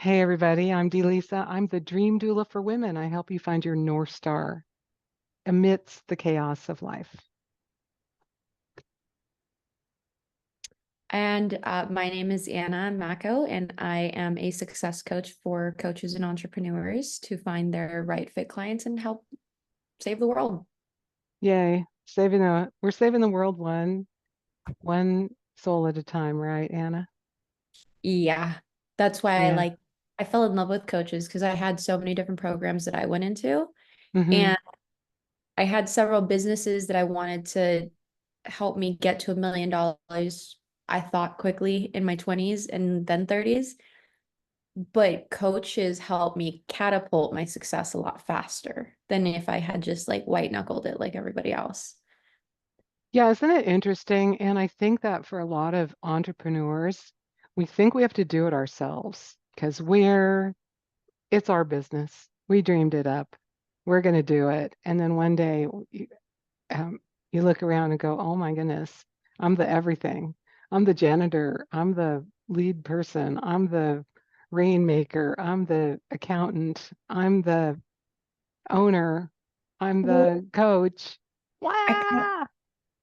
Hey everybody, I'm Dee Lisa. I'm the Dream Doula for Women. I help you find your North Star amidst the chaos of life. And my name is Anna Macko, and I am a success coach for coaches and entrepreneurs to find their right fit clients and help save the world. Yay. We're saving the world one soul at a time, right, Anna? Yeah, that's why Yeah. I fell in love with coaches because I had so many different programs that I went into, Mm-hmm. and I had several businesses that I wanted to help me get to $1 million. I thought quickly in my 20s and then 30s. But coaches help me catapult my success a lot faster than if I had just like white knuckled it like everybody else. Yeah, isn't it interesting? And I think that for a lot of entrepreneurs, we think we have to do it ourselves because it's our business. We dreamed it up. We're going to do it. And then one day um, you look around and go, oh my goodness, I'm the everything. I'm the janitor. I'm the lead person. I'm the rainmaker. I'm the accountant. I'm the owner. I'm Well, the coach. I Wow.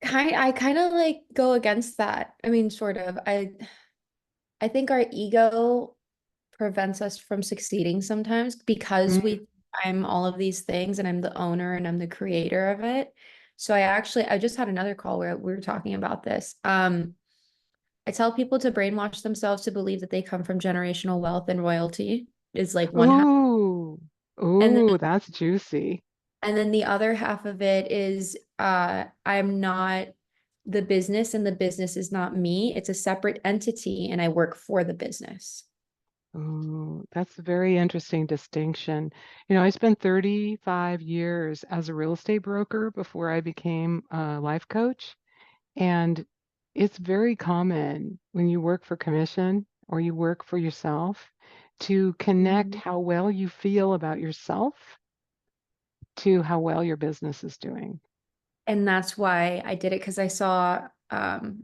I kind of like go against that. I mean, sort of. I think our ego prevents us from succeeding sometimes because Mm. I'm all of these things and I'm the owner and I'm the creator of it. So I just had another call where we were talking about this. I tell people to brainwash themselves to believe that they come from generational wealth and royalty is like one half. Ooh. And Ooh, that's juicy. then the other half of it is I'm not the business and the business is not me. It's a separate entity and I work for the business. Ooh, that's a very interesting distinction. I spent 35 years as a real estate broker before I became a life coach. And it's very common when you work for commission or you work for yourself to connect Mhm. how well you feel about yourself to how well your business is doing. And that's why I did it because I saw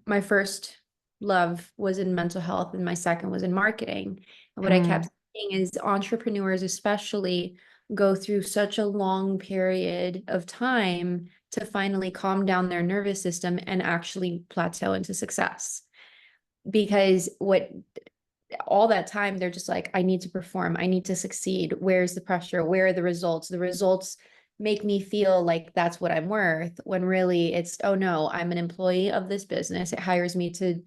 my first love was in mental health and my second was in marketing. And what I Mm. kept seeing is entrepreneurs, especially, go through such a long period of time to finally calm down their nervous system and actually plateau into success. Because what all that time they're just like, I need to perform, I need to succeed. Where's the pressure? Where are the results? The results make me feel like that's what I'm worth, when really it's, oh no, I'm an employee of this business. It hires me to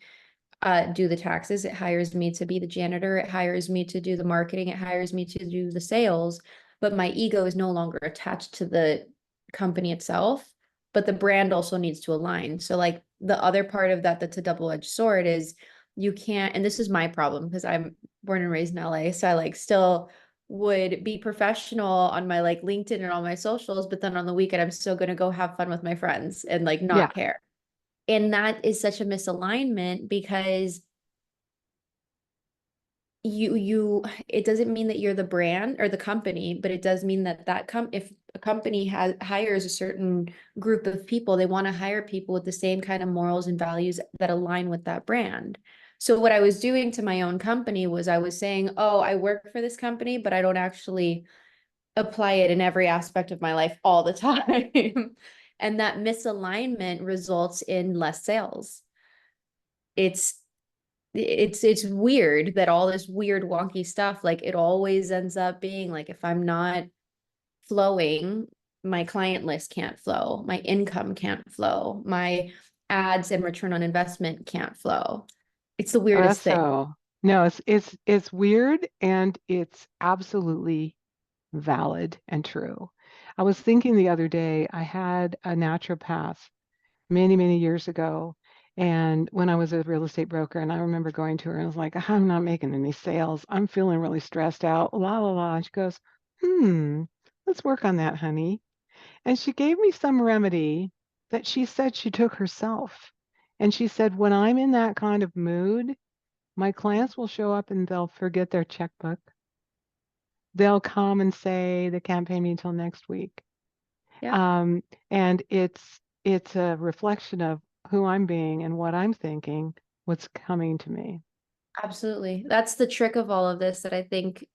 do the taxes, it hires me to be the janitor, it hires me to do the marketing, it hires me to do the sales. But my ego is no longer attached to the company itself, but the brand also needs to align. So like the other part of that that's a double-edged sword is you can't, and this is my problem because I'm born and raised in LA, so I like still would be professional on my like LinkedIn and all my socials, but then on the weekend I'm still going to go have fun with my friends and like Yeah. not care. And that is such a misalignment because you it doesn't mean that you're the brand or the company, but it does mean that if a company has hires a certain group of people, they want to hire people with the same kind of morals and values that align with that brand. So what I was doing to my own company was I was saying, oh, I work for this company, but I don't actually apply it in every aspect of my life all the time. And that misalignment results in less sales. It's it's weird that all this weird wonky stuff, like it always ends up being like, if I'm not flowing, my client list can't flow, my income can't flow, my ads and return on investment can't flow. It's the Oh, that's weirdest thing. so. No, it's weird and it's absolutely valid and true. I was thinking the other day, I had a naturopath many, many years ago. And when I was a real estate broker, and I remember going to her and I was like, I'm not making any sales. I'm feeling really stressed out. La la la. And she goes, let's work on that, honey. And she gave me some remedy that she said she took herself. And she said, when I'm in that kind of mood, my clients will show up and they'll forget their checkbook. They'll come and say they can't pay me until next week. Yeah. Um, and it's a reflection of who I'm being and what I'm thinking, what's coming to me. Absolutely. That's the trick of all of this that I think,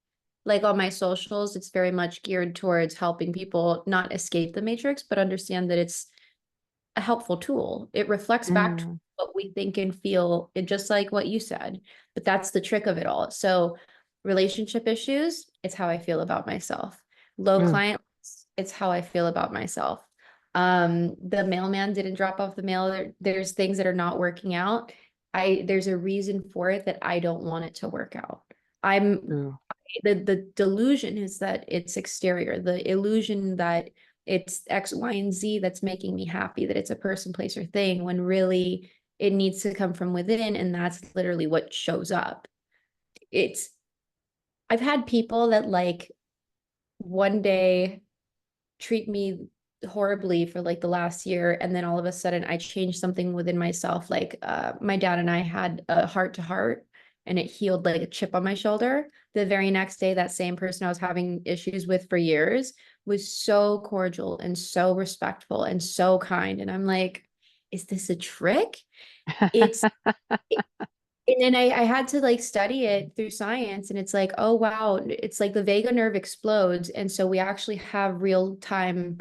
like on my socials, it's very much geared towards helping people not escape the matrix, but understand that it's a helpful tool. It reflects back to Mm, what we think and feel, and just like what you said. But that's the trick of it all. So, relationship issues, it's how I feel about myself. Low mm, client, it's how I feel about myself. The mailman didn't drop off the mail. There's things that are not working out. There's a reason for it that I don't want it to work out. I'm true. the delusion is that it's exterior, the illusion that it's X, Y, and Z that's making me happy, that it's a person, place, or thing, when really it needs to come from within. And that's literally what shows up. It's, I've had people that like one day treat me horribly for like the last year, and then all of a sudden I changed something within myself. Like my dad and I had a heart to heart, and it healed like a chip on my shoulder. The very next day, that same person I was having issues with for years was so cordial and so respectful and so kind, and I'm like, is this a trick? It's and then I had to like study it through science, and it's like, oh wow, it's like the vagus nerve explodes, and so we actually have real time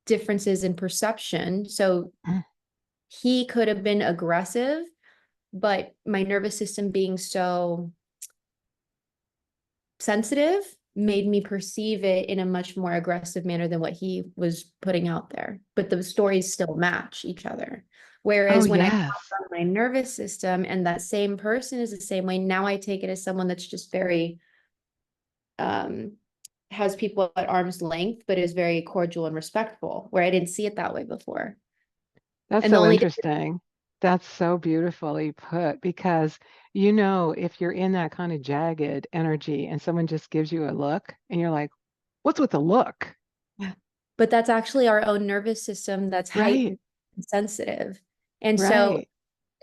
differences in perception. So he could have been aggressive, but my nervous system being so sensitive made me perceive it in a much more aggressive manner than what he was putting out there. But the stories still match each other. Oh, Whereas when I yes. found my nervous system and that same person is the same way, now I take it as someone that's just very um has people at arm's length, but is very cordial and respectful, where I didn't see it that way before. That's And the so only interesting. That's so beautifully put because if you're in that kind of jagged energy and someone just gives you a look and you're like, what's with the look? Yeah. But that's actually our own nervous system that's Right, heightened and sensitive. And so, right.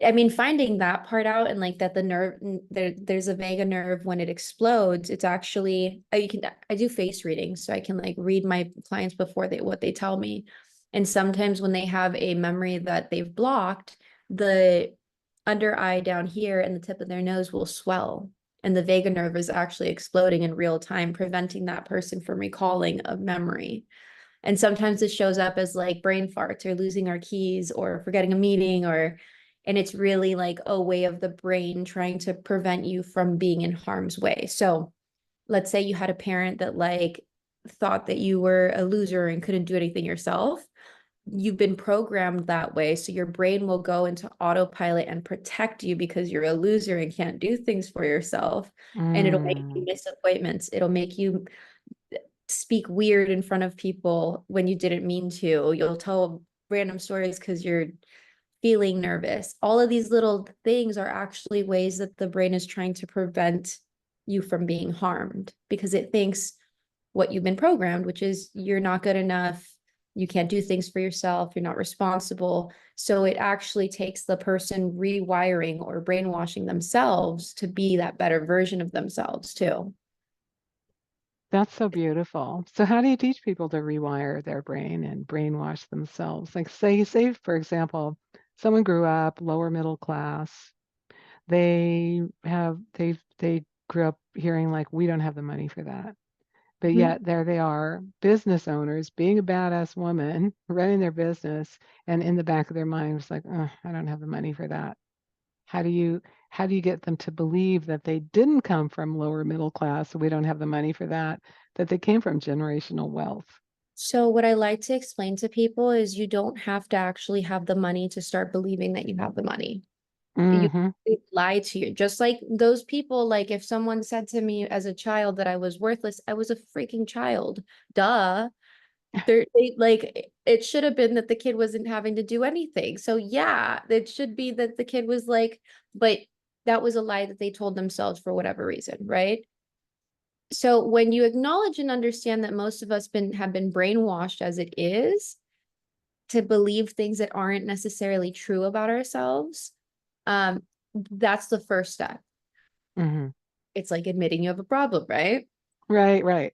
I mean, finding that part out, and like that the nerve there's a vagus nerve when it explodes, it's actually I do face readings, so I can like read my clients before they what they tell me. And sometimes when they have a memory that they've blocked, the under eye down here and the tip of their nose will swell. And the vagus nerve is actually exploding in real time, preventing that person from recalling a memory. And sometimes it shows up as like brain farts or losing our keys or forgetting a meeting, or, and it's really like a way of the brain trying to prevent you from being in harm's way. So let's say you had a parent that like thought that you were a loser and couldn't do anything yourself. You've been programmed that way. So your brain will go into autopilot and protect you because you're a loser and can't do things for yourself. And it'll make you Mm, miss appointments. It'll make you speak weird in front of people when you didn't mean to. You'll tell random stories because you're feeling nervous. All of these little things are actually ways that the brain is trying to prevent you from being harmed, because it thinks what you've been programmed, which is you're not good enough, you can't do things for yourself, you're not responsible. So it actually takes the person rewiring or brainwashing themselves to be that better version of themselves too. that's so beautiful. So how do you teach people to rewire their brain and brainwash themselves? Like say, for example, someone grew up lower middle class. They grew up hearing like, we don't have the money for that. But Mhm. yet there they are, business owners, being a badass woman, running their business, and in the back of their mind was like, oh, I don't have the money for that. How do you how do you get them to believe that they didn't come from lower middle class, so we don't have the money for that, that they came from generational wealth? So what I like to explain to people is you don't have to actually have the money to start believing that you have the money. You Mm-hmm. lie to you. Just like those people, like if someone said to me as a child that I was worthless, I was a freaking child. Duh. Like it should have been that the kid wasn't having to do anything. So yeah, it should be that the kid was like, but that was a lie that they told themselves for whatever reason, right? So when you acknowledge and understand that most of us have been brainwashed as it is to believe things that aren't necessarily true about ourselves, um, that's the first step. Mm-hmm. It's like admitting you have a problem, right? Right, right.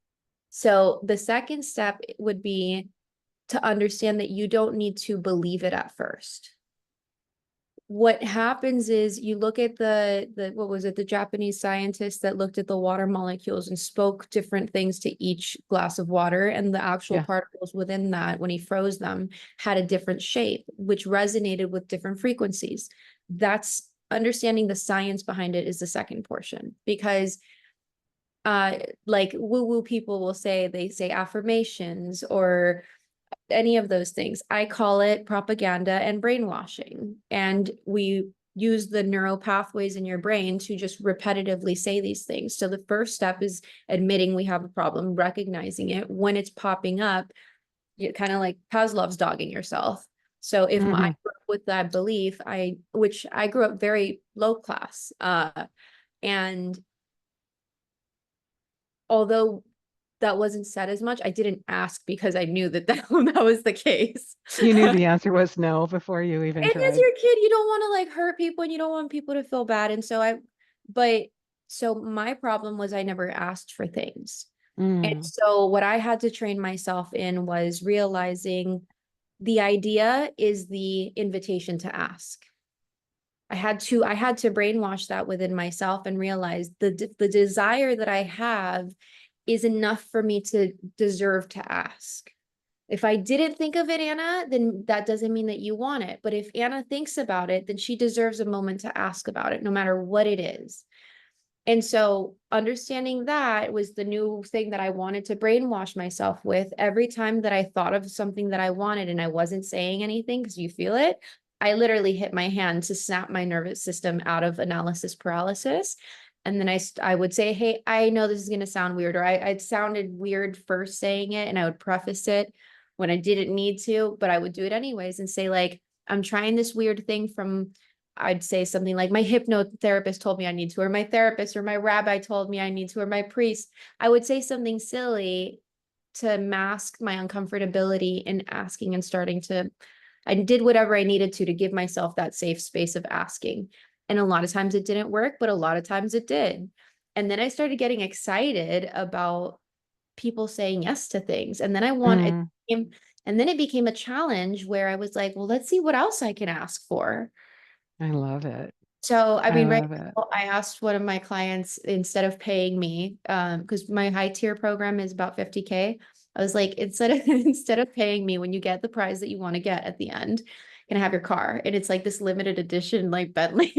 So the second step would be to understand that you don't need to believe it at first. what happens is you look at the what was it, the Japanese scientist that looked at the water molecules and spoke different things to each glass of water, and the actual Yeah. particles within that, when he froze them, had a different shape, which resonated with different frequencies. That's understanding the science behind it is the second portion, because like woo woo people will say, they say affirmations or any of those things. I call it propaganda and brainwashing. And we use the neural pathways in your brain to just repetitively say these things. So the first step is admitting we have a problem, recognizing it when it's popping up. You kind of like Pavlov's dogging yourself. So if I Hmm. grew up with that belief, which I grew up very low class, and although that wasn't said as much, I didn't ask because I knew that was the case. You knew the answer was no before you even And as tried. your kid, you don't want to like hurt people and you don't want people to feel bad. And so but so my problem was I never asked for things. And Mm. so what I had to train myself in was realizing the idea is the invitation to ask. I had to brainwash that within myself and realize the desire that I have is enough for me to deserve to ask. If I didn't think of it, Anna, then that doesn't mean that you want it. But if Anna thinks about it, then she deserves a moment to ask about it, no matter what it is. And so understanding that was the new thing that I wanted to brainwash myself with. Every time that I thought of something that I wanted and I wasn't saying anything because you feel it, I literally hit my hand to snap my nervous system out of analysis paralysis. And then I would say, hey, I know this is going to sound weird, or it sounded weird first saying it, and I would preface it when I didn't need to, but I would do it anyways and say, like, I'm trying this weird thing from, I'd say something like my hypnotherapist told me I need to, or my therapist, or my rabbi told me I need to, or my priest. I would say something silly to mask my uncomfortability in asking and starting to, I did whatever I needed to give myself that safe space of asking. And a lot of times it didn't work, but a lot of times it did. And then I started getting excited about people saying yes to things. And then Mm. and then it became a challenge where I was like, well, let's see what else I can ask for. I love it. So, I I mean, right love it. now, I asked one of my clients, instead of paying me, because my high tier program is about 50K. I was like, instead of paying me when you get the prize that you want to get at the end, can I have your car? And it's like this limited edition, like Bentley.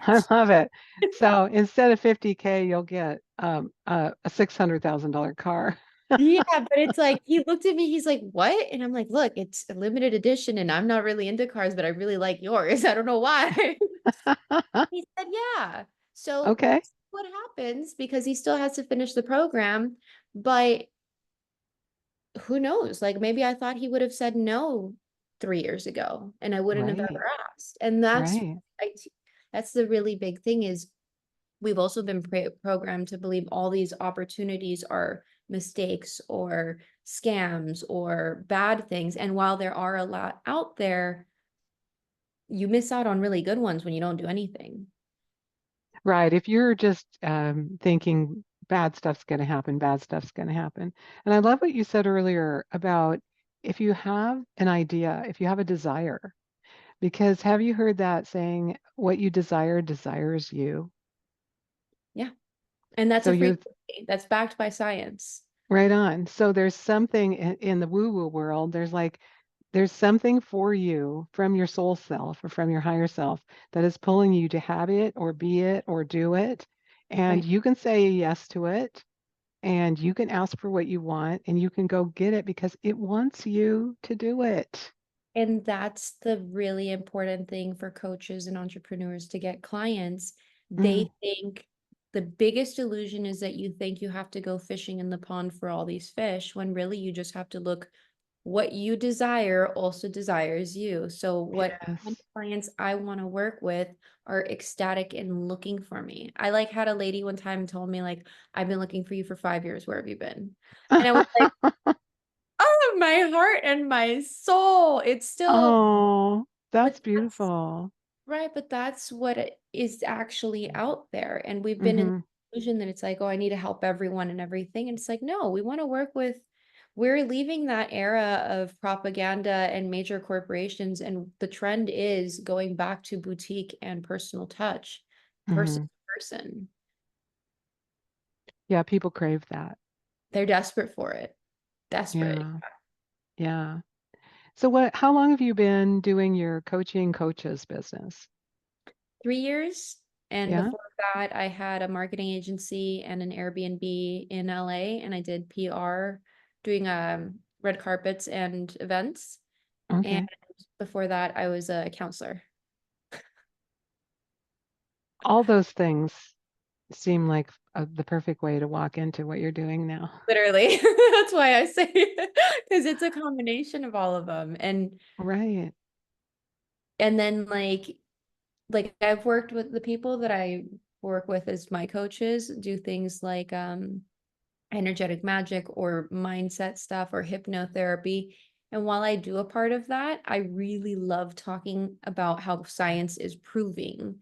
I love it. So instead of 50K, you'll get a $600,000 car. Yeah, but it's like he looked at me, he's like, "What?" And I'm like, "Look, it's a limited edition and I'm not really into cars, but I really like yours. I don't know why." He said, "Yeah." So we'll Okay. see what happens because he still has to finish the program, but who knows? Like maybe I thought he would have said no 3 years ago and I wouldn't have Right. ever asked. And Right. I, that's the really big thing is we've also been programmed to believe all these opportunities are mistakes or scams or bad things. And while there are a lot out there, you miss out on really good ones when you don't do anything. Right. If you're just thinking bad stuff's going to happen, bad stuff's going to happen. And I love what you said earlier about if you have an idea, if you have a desire, because have you heard that saying, what you desire desires you? Yeah. And that's So a you're frequency that's backed by science. right on. So there's something in the woo-woo world, there's something for you from your soul self or from your higher self that is pulling you to have it or be it or do it. And Right. you can say yes to it and you can ask for what you want and you can go get it because it wants you to do it. And that's the really important thing for coaches and entrepreneurs to get clients. Mm, They think the biggest illusion is that you think you have to go fishing in the pond for all these fish, when really you just have to look what you desire also desires you. So what yes. clients I want to work with are ecstatic and looking for me. I like had a lady one time told me like, I've been looking for you for 5 years. Where have you been? And I was like, oh, my heart and my soul. It's still, Oh, but that's that's beautiful. right. But that's what it is actually out there. And we've been in Hmm. the illusion that it's like, oh, I need to help everyone and everything. And it's like, no, we want to work with we're leaving that era of propaganda and major corporations, and the trend is going back to boutique and personal touch, person Hmm. to person. Yeah, people crave that. They're desperate for it. Desperate. Yeah. Yeah. So how long have you been doing your coaching coaches business? 3 years. And Yeah. before that, I had a marketing agency and an Airbnb in LA, and I did PR, doing red carpets and events. And Okay. before that, I was a counselor. All those things seem like the perfect way to walk into what you're doing now. Literally. That's why I say because it's a combination of all of them. Right. And then like I've worked with the people that I work with as my coaches do things like energetic magic or mindset stuff or hypnotherapy. And while I do a part of that, I really love talking about how science is proving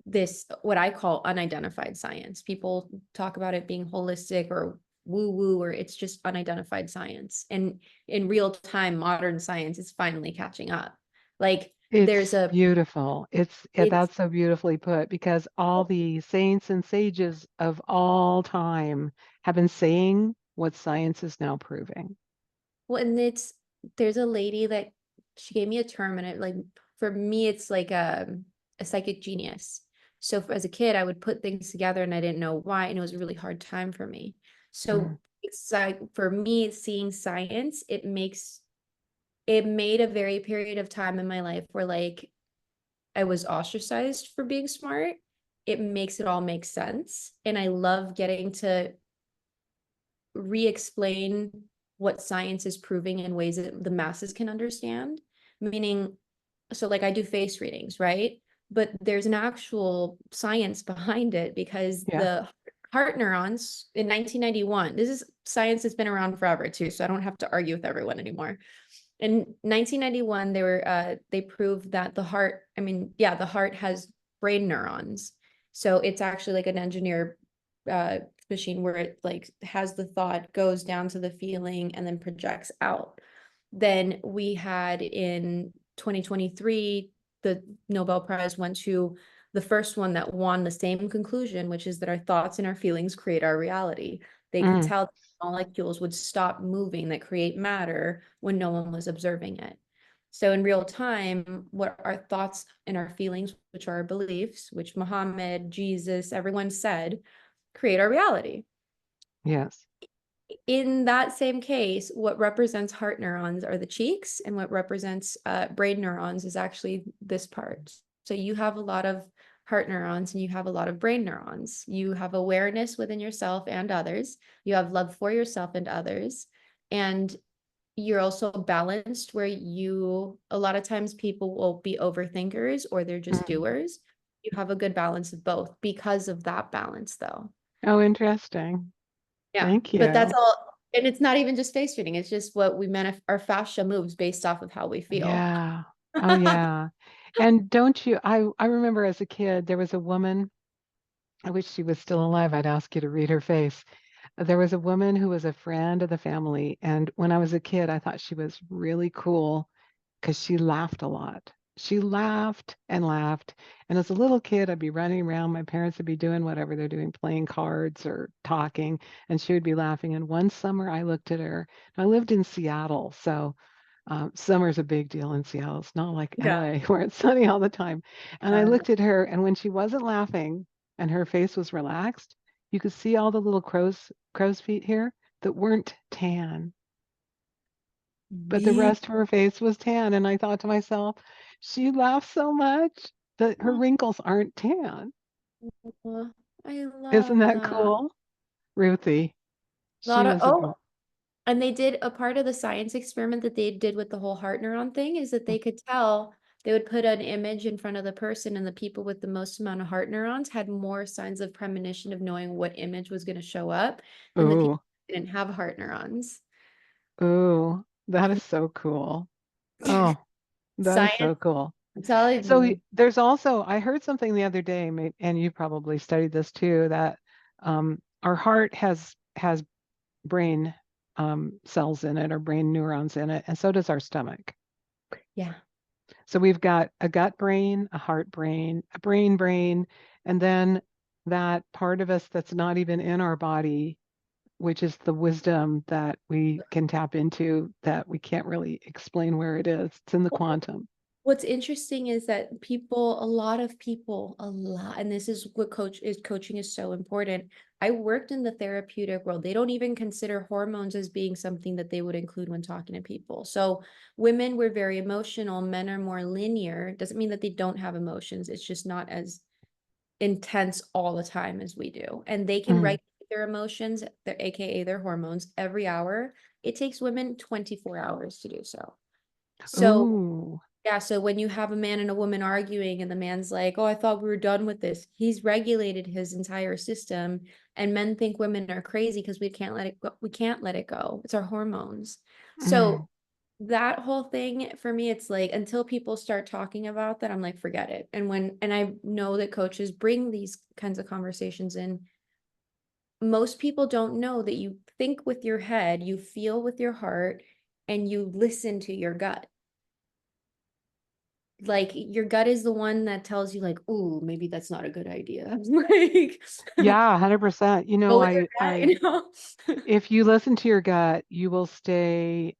this, what I call unidentified science. People talk about it being holistic or woo woo, or it's just unidentified science. And in real time, modern science is finally catching up. Like there's It's a, beautiful. it's That's so beautifully put because all the saints and sages of all time have been saying what science is now proving. Well, and there's a lady that she gave me a term, and it like for me it's like a psychic genius. So as a kid, I would put things together and I didn't know why, and it was a really hard time for me. Mm, So it's like for me, seeing science, it made a very period of time in my life where like I was ostracized for being smart. It makes it all make sense. And I love getting to re-explain what science is proving in ways that the masses can understand. Meaning, so like I do face readings, right? But there's an actual science behind it because yeah. the heart neurons in 1991, this is science that's been around forever too, so I don't have to argue with everyone anymore. In 1991, they proved that the heart, I mean, yeah, the heart has brain neurons. So it's actually like an engineer uh machine where it like has the thought, goes down to the feeling, and then projects out. Then we had in 2023, the Nobel Prize went to the first one that won the same conclusion, which is that our thoughts and our feelings create our reality. They could Mm, tell molecules would stop moving that create matter when no one was observing it. So in real time, what our thoughts and our feelings, which are our beliefs, which Muhammad, Jesus, everyone said, create our reality. yes. In that same case, what represents heart neurons are the cheeks, and what represents brain neurons is actually this part. So you have a lot of heart neurons and you have a lot of brain neurons. You have awareness within yourself and others. You have love for yourself and others. And you're also balanced where a lot of times people will be overthinkers or they're just Mm. doers. You have a good balance of both because of that balance, though. Oh, interesting. Yeah, Thank but that's you. all. And it's not even just face reading. It's just what our fascia moves based off of how we feel. Yeah. Oh, yeah. And don't you, I remember as a kid, there was a woman, I wish she was still alive. I'd ask you to read her face. There was a woman who was a friend of the family. And when I was a kid, I thought she was really cool because she laughed a lot. She laughed and laughed. And as a little kid, I'd be running around. My parents would be doing whatever they're doing, playing cards or talking, and she would be laughing. And one summer, I looked at her. I lived in Seattle, so summer's a big deal in Seattle. It's not like Yeah. LA where it's sunny all the time. And I Uh, looked at her, and when she wasn't laughing and her face was relaxed, you could see all the little crow's feet here that weren't tan, but the Me. rest of her face was tan. And I thought to myself, she laughs so much that her wrinkles aren't tan. Oh, I Isn't love that that. cool? Ruthie, A she lot of was a oh, girl. and they did a part of the science experiment that they did with the whole heart neuron thing is that they could tell they would put an image in front of the person, and the people with the most amount of heart neurons had more signs of premonition of knowing what image was going to show up than the people Ooh, who didn't have heart neurons. ooh, that is so cool. Oh, that is Science, so cool. I'm telling So you. there's also, I heard something the other day, and you probably studied this too, that our heart has brain. cells in it or brain neurons in it, and so does our stomach. Yeah. So we've got a gut brain, a heart brain, a brain, and then that part of us that's not even in our body, which is the wisdom that we can tap into that we can't really explain where it is. It's in the quantum. What's interesting is that people, a lot of people, a lot, and this is what coaching is so important. I worked in the therapeutic world. They don't even consider hormones as being something that they would include when talking to people. So women were very emotional, men are more linear. Doesn't mean that they don't have emotions. It's just not as intense all the time as we do. And they can Mm. regulate their emotions, their AKA their hormones, every hour. It takes women 24 hours to do so. So Ooh. yeah, so when you have a man and a woman arguing and the man's like, "Oh, I thought we were done with this." He's regulated his entire system, and men think women are crazy because we can't let it go. We can't let it go. It's our hormones. So Mm. that whole thing for me, it's like until people start talking about that, I'm like, forget it. And I know that coaches bring these kinds of conversations in. Most people don't know that you think with your head, you feel with your heart, and you listen to your gut. Like your gut is the one that tells you like, "Ooh, maybe that's not a good idea." Like Yeah, 100%. You go know, with your gut, you know? if you listen to your gut, you will stay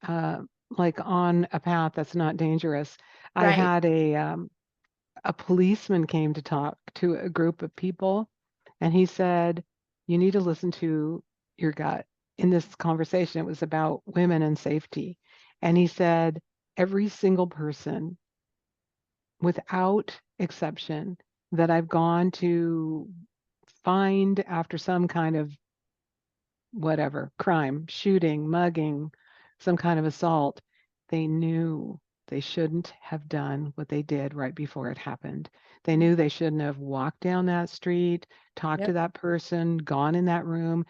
like on a path that's not dangerous. I Right. had a policeman came to talk to a group of people, and he said, "You need to listen to your gut." In this conversation, it was about women and safety. And he said, every single person, without exception, that I've gone to find after some kind of whatever crime, shooting, mugging, some kind of assault, they knew they shouldn't have done what they did right before it happened. They knew they shouldn't have walked down that street, talked to Yep. that person, gone in that room.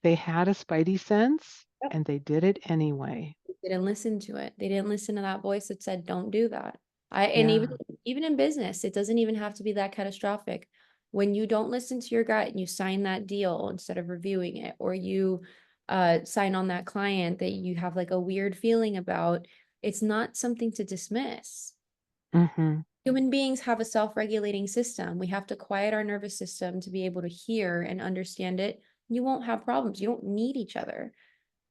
They had a spidey sense Yep. and they did it anyway. They didn't listen to it. They didn't listen to that voice that said, "Don't do that." And Yeah. even in business, it doesn't even have to be that catastrophic. When you don't listen to your gut and you sign that deal instead of reviewing it, or you sign on that client that you have like a weird feeling about, it's not something to dismiss. Mm-hmm. Human beings have a self-regulating system. We have to quiet our nervous system to be able to hear and understand it. You won't have problems. You don't need each other.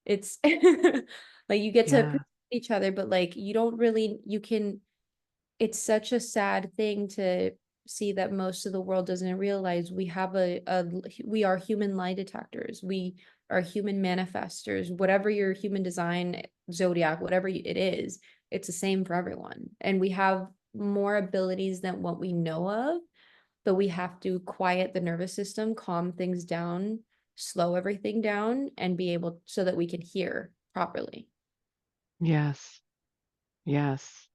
It's like you get to Yeah. appreciate each other, but like you don't really, you can, it's such a sad thing to see that most of the world doesn't realize we have we are human lie detectors. We are human manifestors. Whatever your human design zodiac, whatever it is, it's the same for everyone. And we have more abilities than what we know of, but we have to quiet the nervous system, calm things down, slow everything down, and be able so that we can hear properly. Yes. Yes.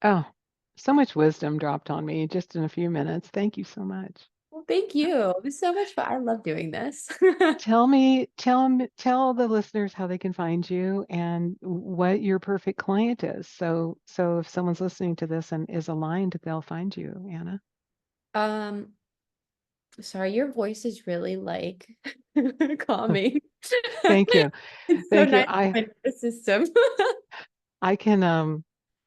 Oh, so much wisdom dropped on me just in a few minutes. Thank you so much. Well, thank you. It was so much fun. I love doing this. Tell the listeners how they can find you and what your perfect client is. So if someone's listening to this and is aligned, they'll find you, Anna. Um, sorry, your voice is really like calming. Thank you. It's so Thank you. nice for my nervous system. I can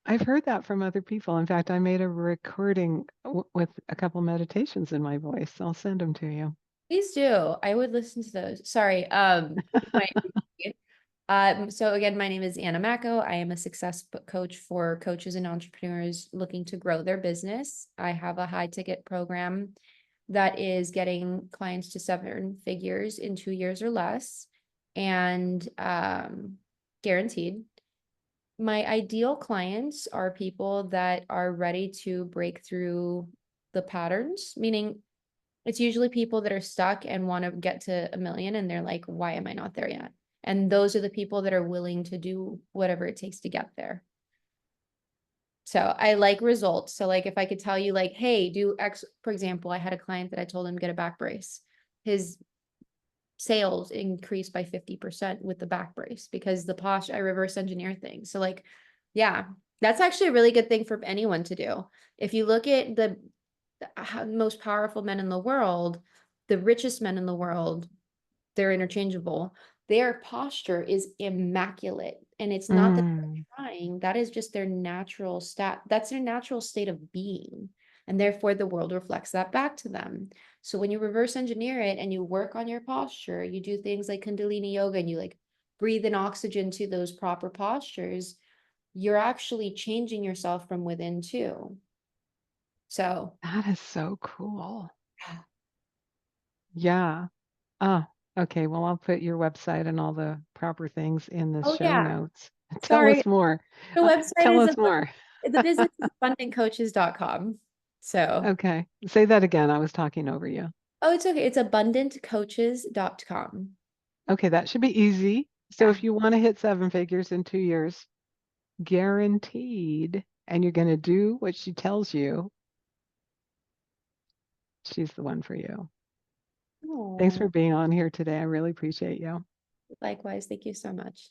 I've heard that from other people. In fact, I made a recording with a couple meditations in my voice. I'll send them to you. Please do. I would listen to those. Sorry. My, so again, my name is Anna Macko. I am a success coach for coaches and entrepreneurs looking to grow their business. I have a high ticket program that is getting clients to seven figures in 2 years or less, and guaranteed. My ideal clients are people that are ready to break through the patterns, meaning it's usually people that are stuck and want to get to a million and they're like, why am I not there yet? And those are the people that are willing to do whatever it takes to get there. So I like results. So like if I could tell you like, hey, do X, for example, I had a client that I told him get a back brace. His sales increased by 50% with the back brace because I reverse engineer things. So like, yeah, that's actually a really good thing for anyone to do. If you look at the most powerful men in the world, the richest men in the world, they're interchangeable. their posture is immaculate. And it's not that Mm, they're trying, that is just their natural that's their natural state of being. And therefore the world reflects that back to them. So when you reverse engineer it and you work on your posture, you do things like Kundalini yoga and you like breathe in oxygen to those proper postures, you're actually changing yourself from within too. So, that is so cool. yeah. Yeah. Oh, okay. Well, I'll put your website and all the proper things in the Oh show yeah, notes. Tell sorry. us more. The website Tell is us more. the business is abundantcoaches.com. So, Okay. Say that again. I was talking over you. oh, it's okay. It's abundantcoaches.com. Okay, that should be easy. So Yeah. if you want to hit seven figures in 2 years, guaranteed, and you're going to do what she tells you, she's the one for you. Thanks for Oh, being on here today. I really appreciate you. likewise. Thank you so much.